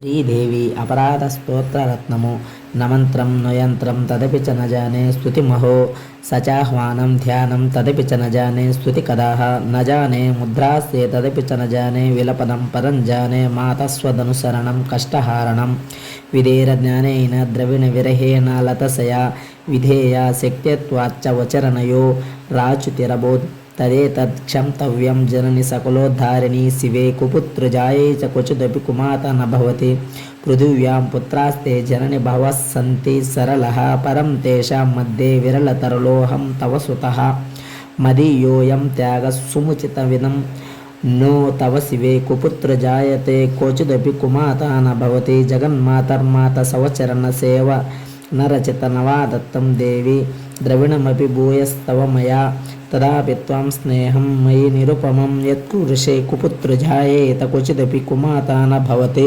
శ్రీదేవి अपराधस्तोत्ररत्नमो न मन्त्रं न यन्त्रं तदपि च न जाने स्तुतिमहो स चाह्वानं ध्यानं तदपि च न जाने स्तुतिकदाः न जाने मुद्रास्ते तदपि च न जाने विलपनं परं जाने मातस्वदनुसरणं कष्टहारणं विधेरज्ञानेन द्रविणविरहेण लतसया विधेया शक्यत्वाच्च वचरणयो राच्युतिरबोध तदेतत् क्षन्तव्यं जननि सकलोद्धारिणी शिवे कुपुत्रजाये च क्वचिदपि कुमाता न भवति पृथिव्यां पुत्रास्ते जननि बहवः सन्ति सरलः परं तेषां मध्ये विरलतरलोऽहं तव सुतः मदीयोऽयं त्यागः सुमुचितविनं नो तव शिवे कुपुत्र जायते क्वचिदपि कुमाता न भवति जगन्मातर्माता सवचरणसेव न रचित नवा दत्तं देवी द्रविणमपि भूयस्तव मया तदापि त्वां स्नेहं मयि निरुपमं यत्कुरुषे कुपुत्र जायेत क्वचिदपि कुमाता न भवति।